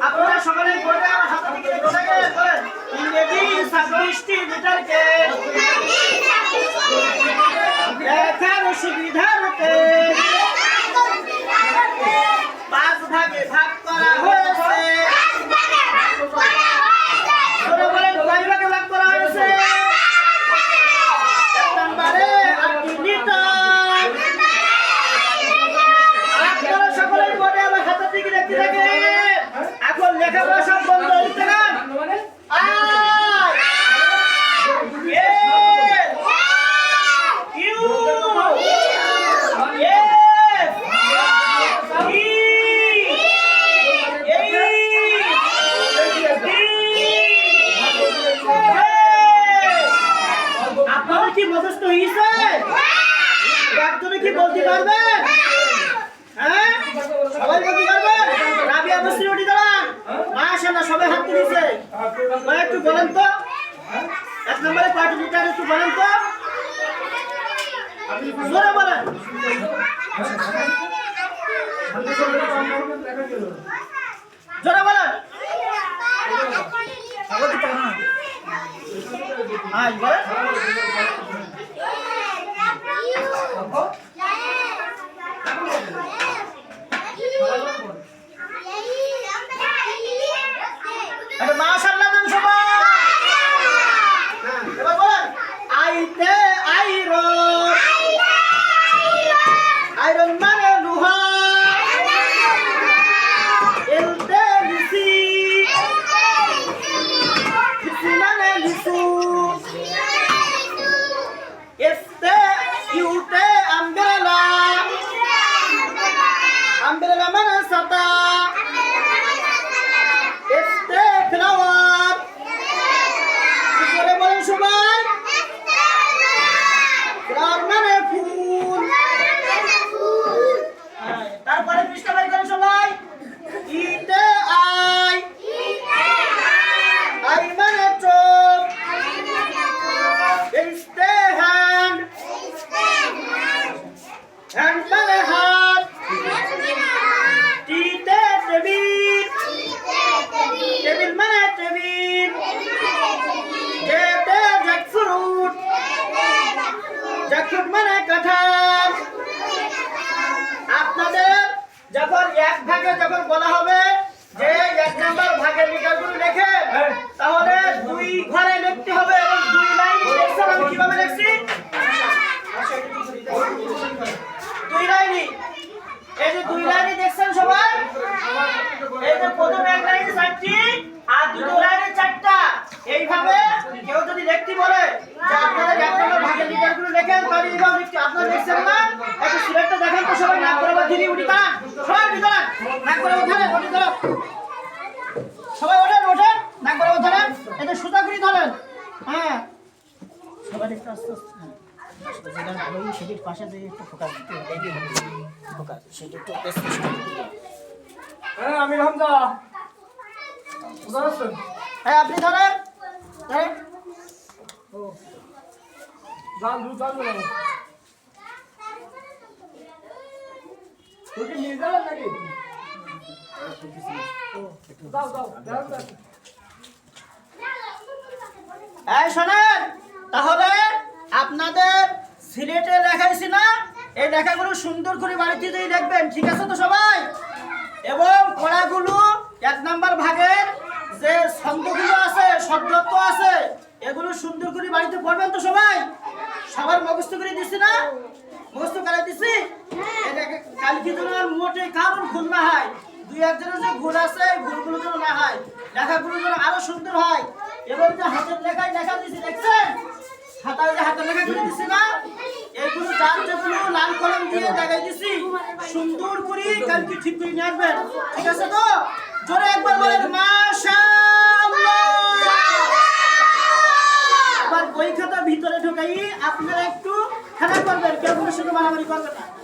আপনারা সকলে বলে আমার হাত থেকে বসে গেলে বলেন ইংরেজি 26টি লিটারকে লেখার সুবিধার্থে 5 ভাগে ভাগ করা হয়েছে। বলেন কয় ভাগে ভাগ করা হয়েছে? 1 নম্বরে 8টি লিটার। আপনারা সকলে বলে আমার হাত থেকে দেখতে থাকে। এখন লেখাপড়া সব বন্ধ হচ্ছে না। আপনারা কি মুখস্থ হয়েছে? একজনে কি বলতে পারবেন? হ্যাঁ, সবাই বলতে পারবেন? রাবিয়া মুসরি উঠে দাঁড়ান। মাশাআল্লাহ, সবাই হাত তুলেছে। একটু বলেন তো 1 নম্বরে কয়টি লিটার একটু বলেন তো, জোরে বলেন। জোরে বলেন। হ্যাঁ বলেন। মাশাআল্লাহ নাম সবাই। এবার বলেন আইতে আইরন। আইরন মানে লোহা। এলতে লিসি। লিসি মানে লিচু। এসতে ইউতে আমব্রেলা। আমব্রেলা মানে ছাতা। এসতে ফ্লাওয়ার। বলেন সবাই। ফ্লাওয়ার মানে ফুল। তারপরে পৃষ্ঠা বাই করেন সবাই। ইতে আই। আই মানে চোখ। এসতে হ্যান্ড। হ্যান্ড মানে হাত। টিতে টেবিল। টেবিল মানে টেবিল। জেতে জ্যাকফ্রুট। জ্যাকফ্রুট মানে কাঁঠাল। আপনাদের যখন 1 ভাগে যখন বলা হবে যে 1 নম্বর ভাগের লিটারগুলো লেখেন, তাহলে 2 ঘরে লিখতে হবে এবং 2 লাইন লিখছেন। আমি কিভাবে লিখছি? 2 লাইনই। এই যে 2 লাইনই দেখছেন সবাই। এই যে প্রথম 1 লাইনে 4টি আর দ্বিতীয় লাইনে 4টা। এইভাবে কেউ যদি লিখতে বলে যে আপনারা 1 নম্বর ভাগের লিটারগুলো লেখেন, তাহলে এইভাবে লিখতে আপনারা লিখছেন না? একটু সিলেক্টটা দেখেন তো সবাই। নাক বরাবর দিদি উঠি দাঁড়ান। সবাই উঠি দাঁড়ান। নাক বরাবর ধরেন, উঠি দাঁড়ান। সবাই ওঠেন, ওঠেন। নাক বরাবর ধরেন। এটা সোজা করে ধরেন। হ্যাঁ, সবাই একটু আস্তে আস্তে। যেটা ভালো সেটির পাশে দিয়ে একটু ফোকাস দিতে হবে। ফোকাস সেটা একটু হ্যাঁ, আমি হামজা। বুঝা যাচ্ছেন? হ্যাঁ, আপনি ধরেন। ধরেন। ও জান জান তুই কি নিয়ে যাবেন নাকি? যাও যাও যাও। এই শোনেন, তাহলে আপনাদের সিলেটে লেখাইছি না, এই লেখাগুলো সুন্দর করে বাড়িতে দিয়ে দেখবেন। ঠিক আছে তো সবাই? এবং পড়াগুলো 1 নম্বর ভাগের যে ছন্দগুলো আছে, শব্দত্ব আছে, এগুলো সুন্দর করে বাড়িতে পড়বেন তো সবাই? সবার মুখস্থ করে দিছি না? মুখস্থ করে দিছি। কালকে যেন আর মোটে কারণ ভুল না হয়। 2-1 জনের যে ভুল আছে, ভুলগুলো যেন না হয়। লেখাগুলো যেন আরো সুন্দর হয়। এবং যে হাতের লেখায় লেখা দিছি দেখছেন, হাতায় যে হাতের লেখা করে দিছি না, এইগুলো যার যেগুলো লাল কলম দিয়ে দেখাই দিছি, সুন্দর করে কালকে ঠিক করে নিয়ে আসবেন। ঠিক আছে তো? জোরে একবার বলেন মাশাআল্লাহ। আবার বই খাতা ভিতরে ঢোকাই আপনারা একটু খেলা করবেন, কেউ কোনো শুধু মারামারি করবেন না।